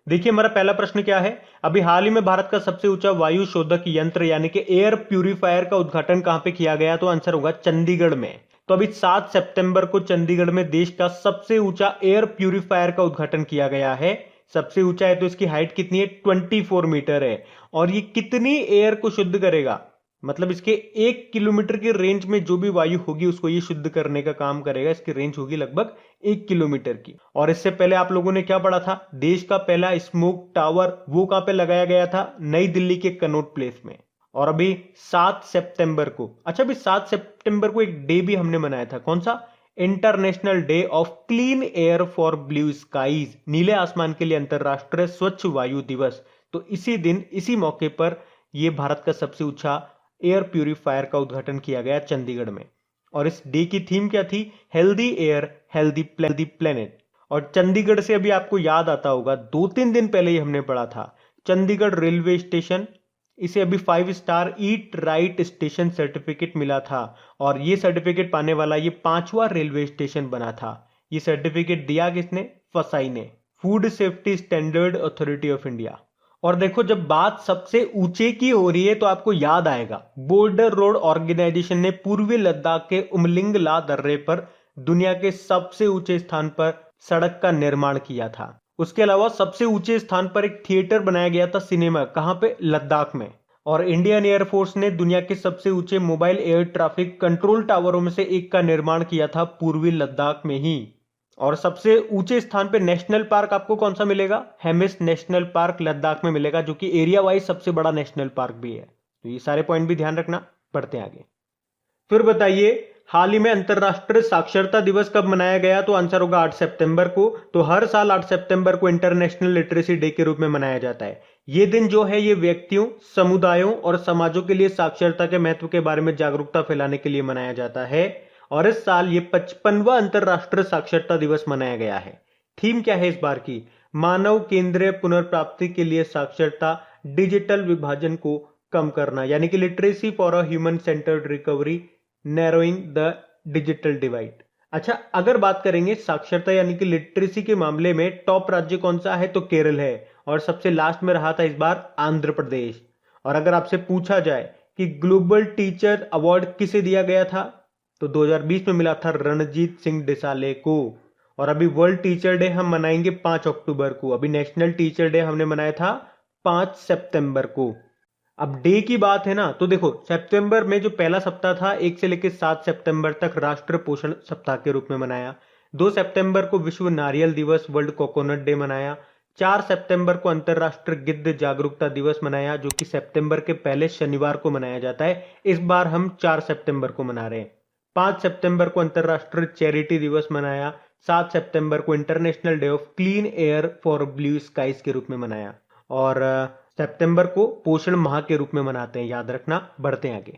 देखिए हमारा पहला प्रश्न क्या है। अभी हाल ही में भारत का सबसे ऊंचा वायु शोधक यंत्र यानी कि एयर प्यूरिफायर का उद्घाटन कहां पे किया गया, तो आंसर होगा चंडीगढ़ में। तो अभी 7 सितंबर को चंडीगढ़ में देश का सबसे ऊंचा एयर प्यूरिफायर का उद्घाटन किया गया है। सबसे ऊंचा है तो इसकी हाइट कितनी है, 24 मीटर है। और ये कितनी एयर को शुद्ध करेगा, मतलब इसके 1 किलोमीटर की रेंज में जो भी वायु होगी उसको ये शुद्ध करने का काम करेगा। इसकी रेंज होगी लगभग 1 किलोमीटर की। और इससे पहले आप लोगों ने क्या पढ़ा था, देश का पहला स्मोक टावर वो कहां पे लगाया गया था, नई दिल्ली के कनॉट प्लेस में। और अभी 7 सितंबर को, अच्छा अभी 7 सितंबर को एक डे भी हमने मनाया था, कौन सा, International Day of Clean Air for Blue Skies, नीले आसमान के लिए अंतरराष्ट्रीय स्वच्छ वायु दिवस। तो इसी दिन इसी मौके पर यह भारत का सबसे ऊंचा एयर प्यूरिफायर का उद्घाटन किया गया चंडीगढ़ में। और इस डे की थीम क्या थी, हेल्दी एयर हेल्दी प्लेनेट। और चंडीगढ़ से अभी आपको याद आता होगा 2-3 दिन पहले ही हमने पढ़ा था, चंडीगढ़ रेलवे स्टेशन, इसे अभी 5 star eat right station certificate मिला था। और यह सर्टिफिकेट पाने वाला ये 5वां रेलवे स्टेशन बना था। यह सर्टिफिकेट दिया किसने, फसाई ने, food safety standard authority of India. और देखो जब बात सबसे ऊंचे की हो रही है तो आपको याद आएगा बॉर्डर रोड ऑर्गेनाइजेशन ने पूर्वी लद्दाख के उमलिंग ला दर्रे पर दुनिया के सबसे ऊंचे स्थान पर सड़क का निर्माण किया था। उसके अलावा सबसे ऊंचे स्थान पर एक थिएटर बनाया गया था, सिनेमा, कहां पे, लद्दाख में। और इंडियन एयरफोर्स ने दुनिया के सबसे ऊंचे मोबाइल एयर ट्रैफिक कंट्रोल टावरों में से एक का निर्माण किया था पूर्वी लद्दाख में ही। और सबसे ऊंचे स्थान पे नेशनल पार्क आपको कौन सा मिलेगा, हेमिस नेशनल पार्क लद्दाख में मिलेगा, जो कि एरिया वाइज सबसे बड़ा नेशनल पार्क भी है। तो ये सारे पॉइंट भी ध्यान रखना। बढ़ते हैं आगे। फिर बताइए हाल ही में अंतरराष्ट्रीय साक्षरता दिवस कब मनाया गया, तो आंसर होगा 8 सितंबर को। तो हर साल 8 सितंबर को इंटरनेशनल लिटरेसी डे के रूप में मनाया जाता है। ये दिन जो है ये व्यक्तियों, समुदायों और समाजों के लिए साक्षरता के महत्व के बारे में जागरूकता फैलाने के लिए मनाया जाता है। और इस साल ये 55वां अंतरराष्ट्रीय साक्षरता दिवस मनाया गया है। थीम क्या है इस बार की, मानव केंद्रीय पुनर्प्राप्ति के लिए साक्षरता, डिजिटल विभाजन को कम करना, यानी कि literacy for a human centred recovery, narrowing the digital divide. अच्छा अगर बात करेंगे साक्षरता यानी कि लिटरेसी के मामले में टॉप राज्य कौन सा है, तो केरल है। और सबसे लास्ट में रहा था इस बार आंध्र प्रदेश। और अगर आपसे पूछा जाए कि ग्लोबल टीचर अवार्ड किसे दिया गया था, तो 2020 में मिला था रणजीत सिंह डिसाले को। और अभी वर्ल्ड टीचर डे हम मनाएंगे 5 अक्टूबर को। अभी नेशनल टीचर डे हमने मनाया था 5 सितंबर को। अब डे की बात है ना, तो देखो सितंबर में जो पहला सप्ताह था 1 से लेकर 7 सितंबर तक राष्ट्रीय पोषण सप्ताह के रूप में मनाया। 2 सितंबर को विश्व नारियल दिवस, वर्ल्ड कोकोनट डे मनाया। 4 सितंबर को अंतरराष्ट्रीय गिद्ध जागरूकता दिवस मनाया, जो कि सितंबर के पहले शनिवार को मनाया जाता है। इस बार हम 4 सितंबर को मना रहे हैं। 5 सितंबर को अंतरराष्ट्रीय चैरिटी दिवस मनाया। 7 सितंबर को International Day of Clean Air for Blue Skies के रूप में मनाया। और सितंबर को पोषण माह के रूप में मनाते हैं, याद रखना। बढ़ते हैं आगे।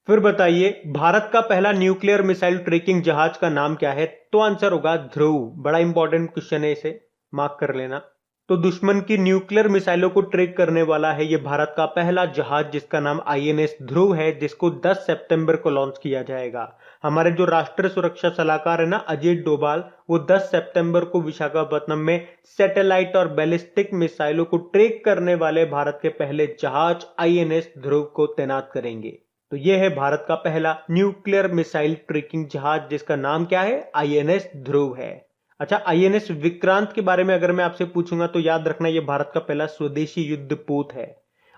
फिर बताइए भारत का पहला न्यूक्लियर मिसाइल ट्रैकिंग जहाज का नाम क्या है, तो आंसर होगा ध्रुव। बड़ा इंपॉर्टेंट क्वेश्चन है, इसे मार्क कर लेना। तो दुश्मन की न्यूक्लियर मिसाइलों को ट्रैक करने वाला है ये भारत का पहला जहाज, जिसका नाम आईएनएस ध्रुव है, जिसको 10 सितंबर को लॉन्च किया जाएगा। हमारे जो राष्ट्रीय सुरक्षा सलाहकार है ना अजीत डोभाल, वो 10 सितंबर को विशाखापत्तनम में सैटेलाइट और बैलिस्टिक मिसाइलों को ट्रैक करने वाले भारत के पहले जहाज आईएनएस ध्रुव को तैनात करेंगे। तो यह है भारत का पहला न्यूक्लियर मिसाइल ट्रैकिंग जहाज, जिसका नाम क्या है, आईएनएस ध्रुव है। अच्छा आईएनएस विक्रांत के बारे में अगर मैं आपसे पूछूंगा तो याद रखना यह भारत का पहला स्वदेशी युद्धपोत है।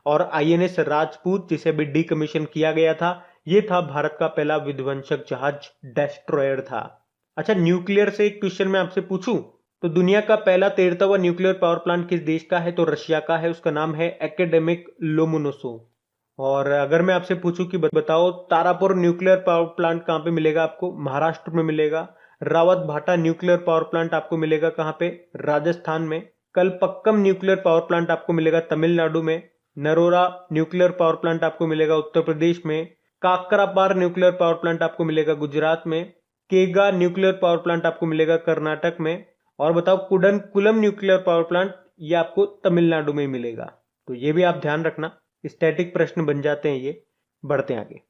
और आईएनएस राजपूत, जिसे अभी डीकमीशन किया गया था, यह था भारत का पहला विध्वंसक जहाज, डेस्ट्रॉयर था। अच्छा न्यूक्लियर से एक क्वेश्चन मैं आपसे पूछूं, तो दुनिया का पहला 13वां न्यूक्लियर पावर प्लांट किस देश का है, तो रशिया का है। उसका नाम है एकेडेमिक लोमोनोसो। और अगर मैं आपसे पूछूं कि बताओ तारापुर न्यूक्लियर पावर प्लांट कहां पे मिलेगा आपको, महाराष्ट्र में मिलेगा। रावत भाटा न्यूक्लियर पावर प्लांट आपको मिलेगा कहां पे, राजस्थान में। कलपक्कम न्यूक्लियर पावर प्लांट आपको मिलेगा तमिलनाडु में। नरोरा न्यूक्लियर पावर प्लांट आपको मिलेगा उत्तर प्रदेश में। काकरापार न्यूक्लियर पावर प्लांट आपको मिलेगा गुजरात में। केगा न्यूक्लियर पावर प्लांट आपको मिलेगा कर्नाटक में। और बताओ कुडनकुलम न्यूक्लियर पावर प्लांट, ये आपको तमिलनाडु में मिलेगा। तो ये भी आप ध्यान रखना, स्टैटिक प्रश्न बन जाते हैं ये। बढ़ते हैं आगे।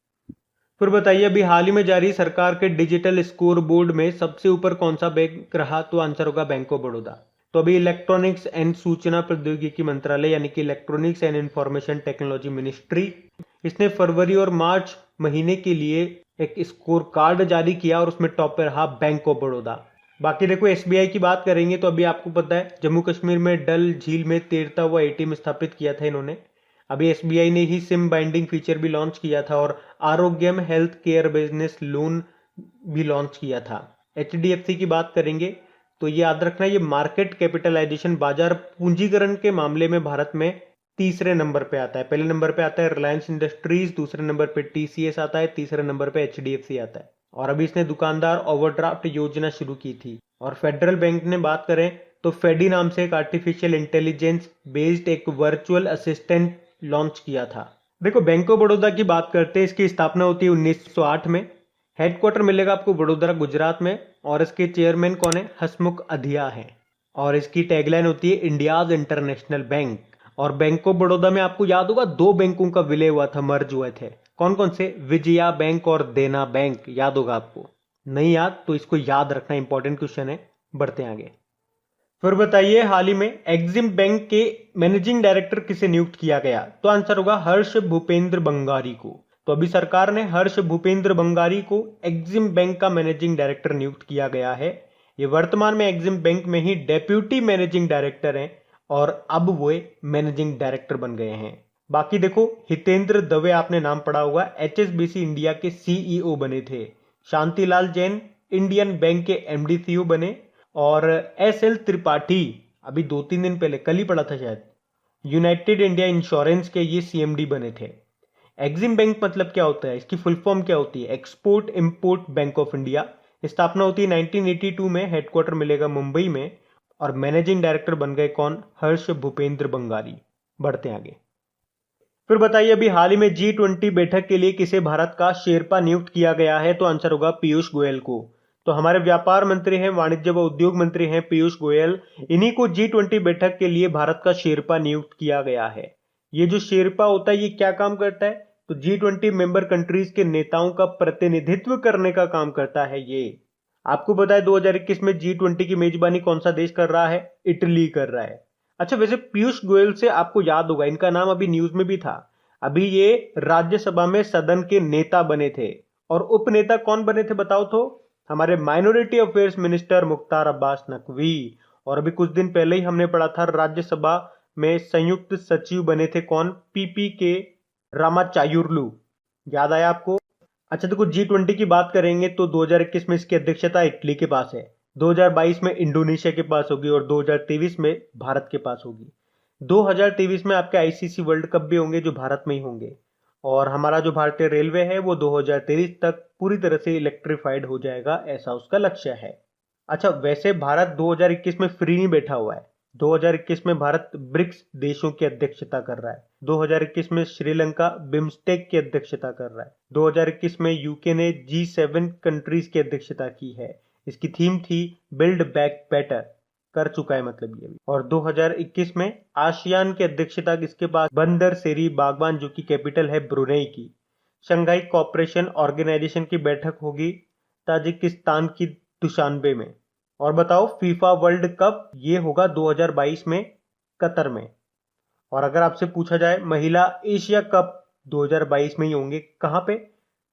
फिर बताइए अभी हाल ही में जारी सरकार के डिजिटल स्कोर बोर्ड में सबसे ऊपर कौन सा बैंक रहा, तो आंसर होगा बैंक ऑफ बड़ौदा। तो अभी इलेक्ट्रॉनिक्स एंड सूचना प्रौद्योगिकी मंत्रालय यानी कि electronics and information technology ministry, इसने फरवरी और मार्च महीने के लिए एक स्कोर कार्ड जारी किया और उसमें टॉप पे रहा बैंक ऑफ बड़ौदा। बाकी देखो एसबीआई की बात करेंगे तो अभी आपको पता है जम्मू कश्मीर में डल झील में तैरता हुआ एटीएम स्थापित किया था इन्होंने। अभी एसबीआई ने ही सिम बाइंडिंग फीचर भी लॉन्च किया था और आरोग्यम हेल्थ केयर बिजनेस लोन भी लॉन्च किया था। एचडीएफसी की बात करेंगे तो ये याद रखना, ये मार्केट कैपिटलाइजेशन बाजार पूंजीकरण के मामले में भारत में तीसरे नंबर पे आता है। पहले नंबर पे आता है रिलायंस इंडस्ट्रीज, दूसरे नंबर पे टीसीएस आता है, तीसरे नंबर पे एचडीएफसी आता है। और अभी इसने दुकानदार ओवरड्राफ्ट योजना शुरू की थी। और फेडरल बैंक ने बात करें तो फेडी नाम से एक आर्टिफिशियल इंटेलिजेंस बेस्ड एक वर्चुअल असिस्टेंट लॉन्च किया था। देखो बैंक ऑफ बड़ौदा की बात करते हैं, इसकी स्थापना होती है 1908 में। हेडक्वार्टर मिलेगा आपको वडोदरा गुजरात में और इसके चेयरमैन कौन है? हसमुख अधिया है। और इसकी टैगलाइन होती है इंडियाज इंटरनेशनल बैंक। और बैंक ऑफ बड़ौदा में आपको याद होगा 2 बैंकों का विलय हुआ था, मर्ज हुए थे। कौन कौन से? विजया बैंक और देना बैंक, याद होगा आपको। नहीं याद तो इसको याद रखना, इंपॉर्टेंट क्वेश्चन है। बढ़ते हैं आगे। फिर बताइए हाल ही में एग्जिम बैंक के मैनेजिंग डायरेक्टर किसे नियुक्त किया गया? तो आंसर होगा हर्ष भूपेंद्र बंगारी को। तो अभी सरकार ने हर्ष भूपेंद्र बंगारी को एग्जिम बैंक का मैनेजिंग डायरेक्टर नियुक्त किया गया है। ये वर्तमान में एग्जिम बैंक में ही डेप्यूटी मैनेजिंग डायरेक्टर हैं और अब वो मैनेजिंग डायरेक्टर बन गए हैं। बाकी देखो हितेंद्र दवे आपने नाम पढ़ा होगा, एचएसबीसी इंडिया के सीईओ बने थे। शांतिलाल जैन इंडियन बैंक के एमडी सीईओ बने। और एसएल त्रिपाठी अभी 2-3 दिन पहले, कल ही पढ़ा था शायद, यूनाइटेड इंडिया इंश्योरेंस के ये सीएमडी बने थे। एग्जिम बैंक मतलब क्या होता है? इसकी फुल फॉर्म क्या होती है? Export import bank of India. स्थापना होती है 1982 में, हेडक्वार्टर मिलेगा मुंबई में। और मैनेजिंग डायरेक्टर बन गए कौन? हर्ष भूपेंद्र बंगारी। बढ़ते हैं आगे। फिर बताइए अभी हाल ही में G20 बैठक के लिए किसे भारत का शेरपा नियुक्त किया गया है? तो आंसर होगा पीयूष गोयल को। तो हमारे व्यापार मंत्री हैं, वाणिज्य व उद्योग मंत्री हैं पीयूष गोयल। इन्हीं को G20 बैठक के लिए भारत का शेरपा नियुक्त किया गया है। ये जो शेरपा होता है ये क्या काम करता है? तो G20 मेंबर कंट्रीज के नेताओं का प्रतिनिधित्व करने का काम करता है ये। आपको पता है 2021 में G20 की मेजबानी कौन सा देश कर रहा है? इटली कर रहा है। अच्छा वैसे पीयूष गोयल से आपको याद होगा, इनका नाम अभी न्यूज में भी था। अभी ये राज्यसभा में सदन के नेता बने थे। और उपनेता कौन बने थे बताओ तो? हमारे minority affairs minister Mukhtar Abbas Naqvi. और अभी कुछ दिन पहले ही हमने पढ़ा था राज्यसभा में संयुक्त सचिव बने थे कौन? पीपी के रामाचायुर्लू। याद आया आपको? अच्छा देखो G20 की बात करेंगे तो 2021 में इसकी अध्यक्षता इटली के पास है, 2022 में इंडोनेशिया के पास होगी और 2023 में भारत के पास होगी। 2023 में आपके आईसीसी वर्ल्ड कप भी होंगे जो भारत में ही होंगे। और हमारा जो भारतीय रेलवे है वो 2023 तक पूरी तरह से इलेक्ट्रिफाइड हो जाएगा, ऐसा उसका लक्ष्य है। अच्छा वैसे भारत 2021 में फ्री नहीं बैठा हुआ है। 2021 में भारत ब्रिक्स देशों की अध्यक्षता कर रहा है। 2021 में श्रीलंका बिम्स्टेक की अध्यक्षता कर रहा है। 2021 में यूके ने G7 कंट्रीज की अध्यक्षता की है। इसकी थीम थी बिल्ड बैक बेटर, कर चुका है मतलब ये भी। और 2021 में आसियान की अध्यक्षता किसके पास? बंदर सेरी बागवान जो की कैपिटल है ब्रुनेई की। शंघाई कोऑपरेशन ऑर्गेनाइजेशन की बैठक होगी ताजिकिस्तान की दुशानबे में। और बताओ फीफा वर्ल्ड कप ये होगा 2022 में कतर में। और अगर आपसे पूछा जाए महिला एशिया कप 2022 में ही होंगे, कहां पे?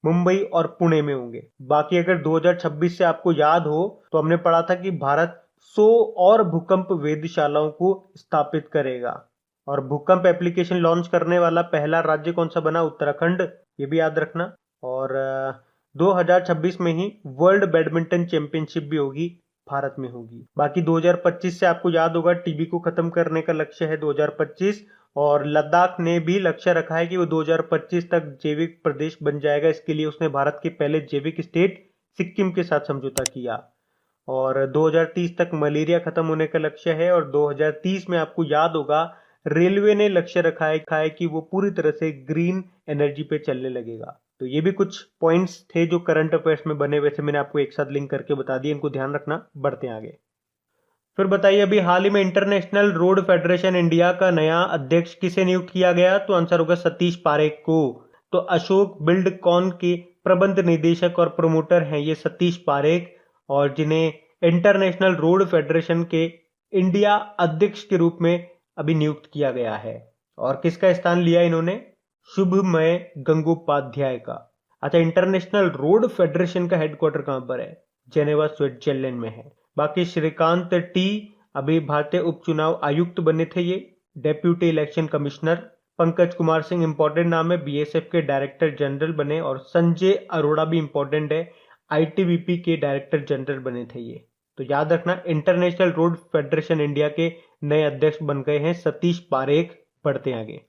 मुंबई और पुणे में होंगे। बाकी अगर 2026 से आपको याद हो तो हमने पढ़ा था कि भारत 100 और भूकंप वेधशालाओं को स्थापित करेगा। और भूकंप एप्लीकेशन लॉन्च करने वाला पहला राज्य कौन सा बना? उत्तराखंड, ये भी याद रखना। और 2026 में ही वर्ल्ड बैडमिंटन चैंपियनशिप भी होगी, भारत में होगी। बाकी 2025 से आपको याद होगा टीबी को खत्म करने का लक्ष्य है 2025। और लद्दाख ने भी लक्ष्य रखा है कि वो 2025 तक जैविक प्रदेश बन जाएगा। इसके लिए उसने भारत के पहले जैविक स्टेट सिक्किम के साथ समझौता किया। और 2030 तक मलेरिया खत्म होने का लक्ष्य है। और 2030 में आपको याद होगा रेलवे ने लक्ष्य रखा है कि वो पूरी तरह से ग्रीन एनर्जी पे चलने लगेगा। तो ये भी कुछ पॉइंट्स थे जो करंट अफेयर्स में बने, वैसे मैंने आपको एक साथ लिंक करके बता दिए, इनको ध्यान रखना। बढ़ते हैं आगे। फिर बताइए अभी हाल ही में इंटरनेशनल रोड फेडरेशन इंडिया का नया अध्यक्ष किसे नियुक्त किया गया? तो आंसर होगा सतीश पारेख को। तो अशोक बिल्डकॉन के प्रबंध निदेशक और प्रमोटर हैं ये सतीश पारेख, और जिन्हें इंटरनेशनल रोड फेडरेशन के इंडिया अध्यक्ष के रूप में अभी नियुक्त किया गया है। और किसका स्थान लिया इन्होंने? शुभमय गंगोपाध्याय का। अच्छा, इंटरनेशनल रोड फेडरेशन का हेडक्वार्टर कहां पर है? जेनेवा स्विट्जरलैंड में है। बाकी श्रीकांत टी अभी भारतीय उपचुनाव आयुक्त बने थे, ये deputy election commissioner. Pankaj Kumar Singh important नाम है, बीएसएफ के डायरेक्टर जनरल बने। और संजय अरोड़ा भी इंपॉर्टेंट है, आईटीबीपी के डायरेक्टर जनरल बने थे ये। तो याद रखना, इंटरनेशनल रोड फेडरेशन इंडिया के नए अध्यक्ष बन गए हैं सतीश पारेख। बढ़ते आगे।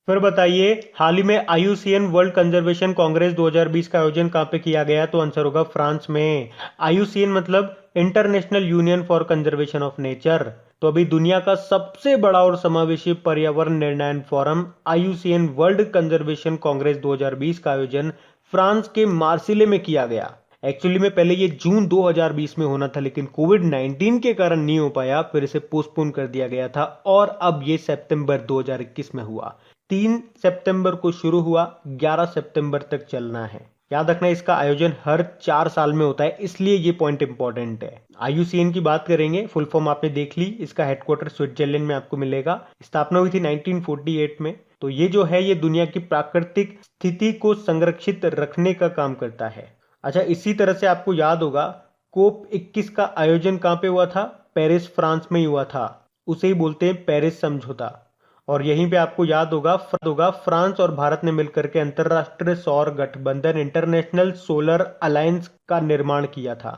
फिर बताइए, हाल ही में आईयूसीएन वर्ल्ड कंजर्वेशन कांग्रेस 2020 का आयोजन कहां पे किया गया? तो आंसर होगा फ्रांस में। आईयूसीएन मतलब international union for conservation of nature. तो अभी दुनिया का सबसे बड़ा और समावेशी पर्यावरण निर्णय forum IUCN world conservation Congress 2020 का आयोजन फ्रांस के मार्सिले में किया गया। एक्चुअली में पहले ये जून 2020 में होना था, लेकिन कोविड-19 के कारण नहीं हो पाया, फिर इसे पोस्टपोन कर दिया गया था और अब ये सितंबर 2021 में हुआ। 3 सितंबर को शुरू हुआ, 11 सितंबर तक चलना है। याद रखना, इसका आयोजन हर 4 साल में होता है, इसलिए ये पॉइंट इंपॉर्टेंट है। आईयूसीएन की बात करेंगे, फुल फॉर्म आपने देख ली। इसका हेडक्वार्टर स्विट्जरलैंड में आपको मिलेगा। स्थापना हुई थी 1948 में। तो ये जो है, ये दुनिया की प्राकृतिक स्थिति को संरक्षित रखने का काम करता है। अच्छा, इसी तरह से आपको याद होगा, कोप 21 का आयोजन कहां पे हुआ था? पेरिस, फ्रांस में ही हुआ था। उसे ही बोलते हैं पेरिस समझौता। और यहीं पे आपको याद होगा फ्रांस और भारत ने मिलकर के अंतरराष्ट्रीय सौर गठबंधन इंटरनेशनल सोलर अलायंस का निर्माण किया था।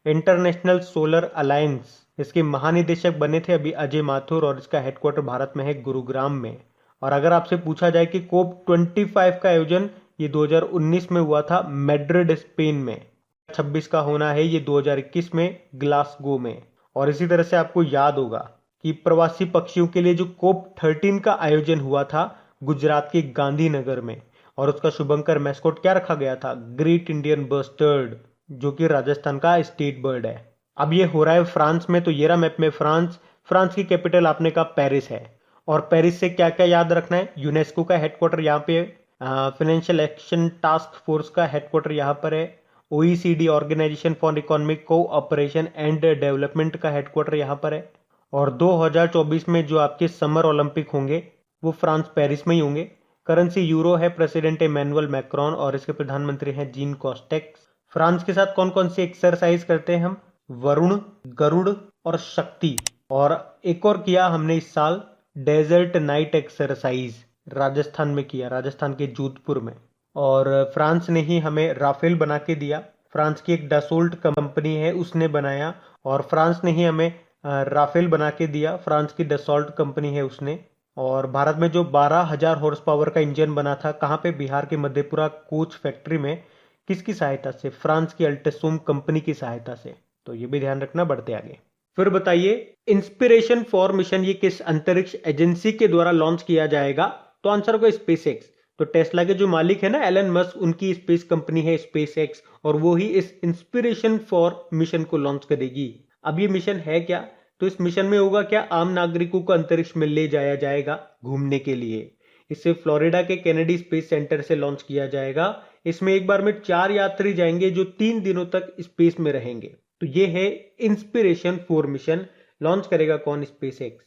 इंटरनेशनल सोलर अलायंस, इसके महानिदेशक बने थे अभी अजय माथुर और इसका हेडक्वार्टर भारत में है, गुरुग्राम में। और अगर आपसे पूछा जाए कि कोप 25 का आयोजन ये 2019 में हुआ था मैड्रिड, स्पेन में। 26 का होना है ये 2021 में ग्लासगो में। और इसी तरह से आपको याद होगा कि प्रवासी पक्षियों के लिए जो कोप 13 का आयोजन हुआ था गुजरात के गांधीनगर में, और उसका शुभंकर मैस्कॉट क्या रखा गया था? ग्रेट इंडियन बस्टर्ड, जो कि राजस्थान का स्टेट बर्ड है। अब ये हो रहा है फ्रांस में। तो ये रहा मैप में फ्रांस। फ्रांस की कैपिटल आपने कहा पेरिस है। और पेरिस से क्या क्या याद रखना है? यूनेस्को का हेडक्वार्टर यहाँ पे, फाइनेंशियल एक्शन टास्क फोर्स का हेडक्वार्टर यहाँ पर है, OECD Organisation for Economic Cooperation and Development का हेडक्वार्टर यहाँ पर है। और 2024 में जो आपके समर ओलंपिक होंगे वो फ्रांस पेरिस में ही होंगे। करेंसी यूरो है, प्रेसिडेंट इमैनुअल मैक्रोन और इसके प्रधानमंत्री हैं जीन कोस्टेक्स। फ्रांस के साथ कौन कौन सी एक्सरसाइज करते हैं हम? वरुण, गरुड़ और शक्ति। और एक और किया हमने इस साल, डेजर्ट नाइट एक्सरसाइज, राजस्थान में किया, राजस्थान के जोधपुर में। और फ्रांस ने ही हमें राफेल बना के दिया। फ्रांस की एक डसोल्ट कंपनी है, उसने बनाया। और फ्रांस ने ही हमें राफेल बना के दिया, फ्रांस की डसॉल्ट कंपनी है उसने। और भारत में जो 12,000 हॉर्स पावर का इंजन बना था, कहाँ पे? बिहार के मधेपुरा कोच फैक्ट्री में। किसकी सहायता से? फ्रांस की अल्टेसोम कंपनी की सहायता से। तो ये भी ध्यान रखना। बढ़ते आगे। फिर बताइए, इंस्पिरेशन फॉर मिशन ये किस अंतरिक्ष एजेंसी के द्वारा लॉन्च किया जाएगा? तो आंसर होगा स्पेस एक्स। तो टेस्ला के जो मालिक है ना एलन मस्क, उनकी स्पेस कंपनी है स्पेस एक्स, और वो ही इस इंस्पिरेशन फॉर मिशन को लॉन्च करेगी। अब ये मिशन है क्या? तो इस मिशन में होगा क्या? आम नागरिकों को अंतरिक्ष में ले जाया जाएगा घूमने के लिए। इसे फ्लोरिडा के केनेडी स्पेस सेंटर से लॉन्च किया जाएगा। इसमें एक बार में 4 यात्री जाएंगे जो 3 दिनों तक स्पेस में रहेंगे। तो ये है इंस्पिरेशन 4 मिशन। लॉन्च करेगा कौन? Space x.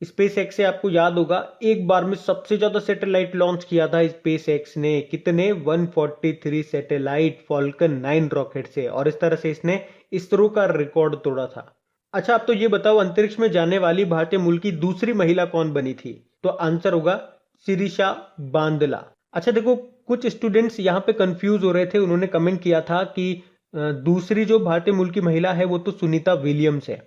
स्पेस एक्स से आपको याद होगा, एक बार में सबसे ज्यादा सैटेलाइट लॉन्च किया था स्पेस एक्स ने। कितने? 143 सैटेलाइट फॉल्कन 9 रॉकेट से। और इस तरह से इसने इसरो का रिकॉर्ड तोड़ा था। अच्छा, अब तो ये बताओ, अंतरिक्ष में जाने वाली भारतीय मूल की दूसरी महिला कौन बनी थी? तो आंसर होगा शिरीषा बांदला। अच्छा देखो, कुछ स्टूडेंट्स यहाँ पे कंफ्यूज हो रहे थे। उन्होंने कमेंट किया था कि दूसरी जो भारतीय मूल की महिला है वो तो सुनीता विलियम्स है।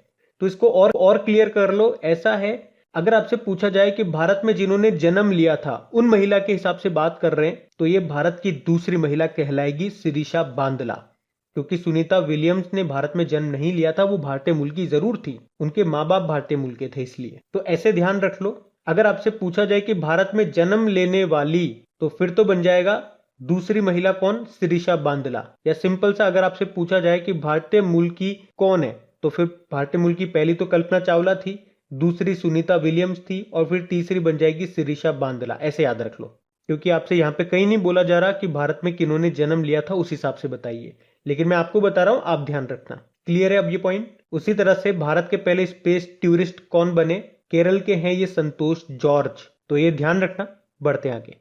तो इसको और क्लियर कर लो। ऐसा है, अगर आपसे पूछा जाए कि भारत में जिन्होंने जन्म लिया था उन महिला के हिसाब से बात कर रहे हैं, तो ये भारत की दूसरी महिला कहलाएगी शिरीषा बांदला। क्योंकि सुनीता विलियम्स ने भारत में जन्म नहीं लिया था, वो भारतीय मूल की जरूर थी, उनके माँ बाप भारतीय मूल के थे इसलिए। तो ऐसे ध्यान रख लो। अगर आपसे पूछा जाए कि भारत में जन्म लेने वाली, तो फिर तो बन जाएगा दूसरी महिला कौन? शिरीषा बांदला। या सिंपल सा अगर आपसे पूछा जाए कि भारतीय मूल की कौन है, तो फिर भारतीय मूल की पहली तो कल्पना चावला थी, दूसरी सुनीता विलियम्स थी, और फिर तीसरी बन जाएगी शिरीषा बांदला। ऐसे याद रख लो, क्योंकि आपसे यहाँ पे कहीं नहीं बोला जा रहा कि भारत में किन्होंने जन्म लिया था, उस हिसाब से बताइए। लेकिन मैं आपको बता रहा हूं, आप ध्यान रखना। क्लियर है अब ये पॉइंट? उसी तरह से भारत के पहले स्पेस टूरिस्ट कौन बने? केरल के हैं ये संतोष जॉर्ज। तो ये ध्यान रखना। बढ़ते आगे।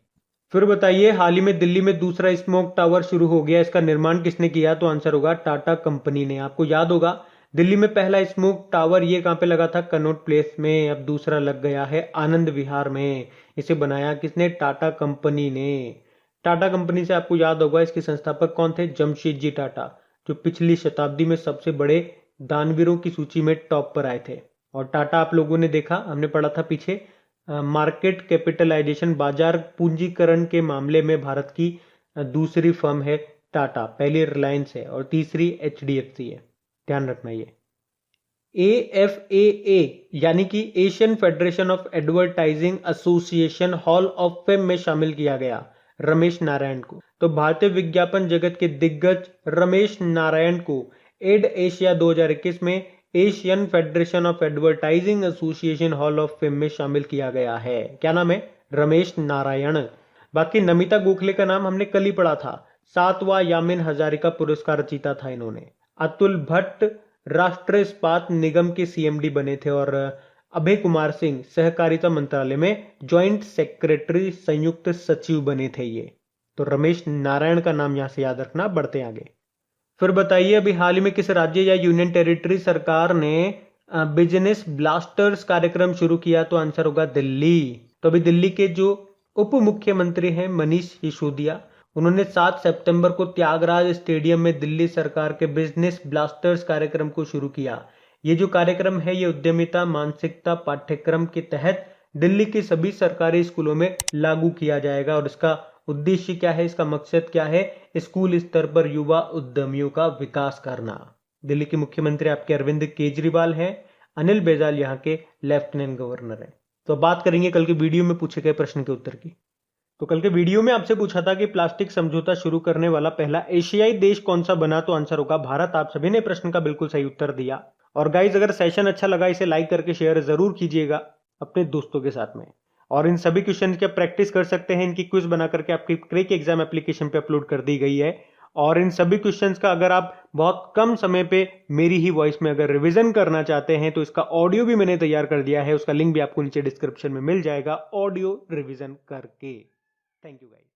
फिर बताइए, हाल ही में दिल्ली में दूसरा स्मोक टावर शुरू हो गया, इसका निर्माण किसने किया? तो आंसर होगा टाटा कंपनी ने। आपको याद होगा दिल्ली में पहला स्मोक टावर ये कहां पे लगा था? कनॉट प्लेस में। अब दूसरा लग गया है आनंद विहार में। इसे बनाया किसने? टाटा कंपनी ने। टाटा कंपनी से आपको याद होगा इसके संस्थापक कौन थे? जमशेदजी टाटा, जो पिछली शताब्दी में सबसे बड़े दानवीरों की सूची में टॉप पर आए थे। और टाटा आप लोगों ने देखा, हमने पढ़ा था पीछे, मार्केट कैपिटलाइजेशन, बाजार पूंजीकरण के मामले में भारत की दूसरी फर्म है टाटा। पहली रिलायंस है और तीसरी HDFC है। ध्यान रखना ये। AFAA यानी कि Asian federation of advertising association hall of fame में शामिल किया गया रमेश नारायण को। तो भारतीय विज्ञापन जगत के दिग्गज रमेश नारायण को एड एशिया 2021 में Asian federation of advertising association hall of fame में शामिल किया गया है। क्या नाम है? रमेश नारायण। बाकी नमिता गोखले का नाम हमने कल ही पढ़ा था, 7वां यामिन हजारिका पुरस्कार जीता था इन्होंने। अतुल भट्ट राष्ट्रीय इस्पात निगम के CMD बने थे और अभय कुमार सिंह सहकारिता मंत्रालय में ज्वाइंट सेक्रेटरी, संयुक्त सचिव बने थे ये। तो रमेश नारायण का नाम यहां से याद रखना। बढ़ते आगे। फिर बताइए, अभी हाल ही में किस राज्य या यूनियन टेरिटरी सरकार ने बिजनेस ब्लास्टर्स कार्यक्रम शुरू किया? तो आंसर होगा दिल्ली। तो अभी दिल्ली के जो उप मुख्यमंत्री हैं मनीष सिसोदिया, उन्होंने 7 सितंबर को त्यागराज स्टेडियम में दिल्ली सरकार के बिजनेस ब्लास्टर्स कार्यक्रम को शुरू किया। ये जो कार्यक्रम है ये उद्यमिता मानसिकता पाठ्यक्रम के तहत दिल्ली के सभी सरकारी स्कूलों में लागू किया जाएगा। और इसका उद्देश्य क्या है, इसका मकसद क्या है? स्कूल स्तर पर युवा उद्यमियों का विकास करना। दिल्ली के मुख्यमंत्री आपके अरविंद केजरीवाल हैं। अनिल बैजल यहाँ के लेफ्टिनेंट गवर्नर हैं। तो बात करेंगे कल के वीडियो में पूछे गए प्रश्न के उत्तर की। तो कल के वीडियो में आपसे पूछा था कि प्लास्टिक समझौता शुरू करने वाला पहला एशियाई देश कौन सा बना? तो आंसर होगा भारत। आप सभी ने प्रश्न का बिल्कुल सही उत्तर दिया। और गाइज, अगर सेशन अच्छा लगा इसे लाइक करके शेयर जरूर कीजिएगा अपने दोस्तों के साथ में। और इन सभी क्वेश्चन की प्रैक्टिस कर सकते हैं, इनकी क्विज बना करके आपकी क्रेक एग्जाम एप्लीकेशन पे अपलोड कर दी गई है। और इन सभी क्वेश्चंस का अगर आप बहुत कम समय पे मेरी ही वॉइस में अगर रिवीजन करना चाहते हैं तो इसका ऑडियो भी मैंने तैयार कर दिया है, उसका लिंक भी आपको नीचे डिस्क्रिप्शन में मिल जाएगा, ऑडियो रिवीजन करके। Thank you guys.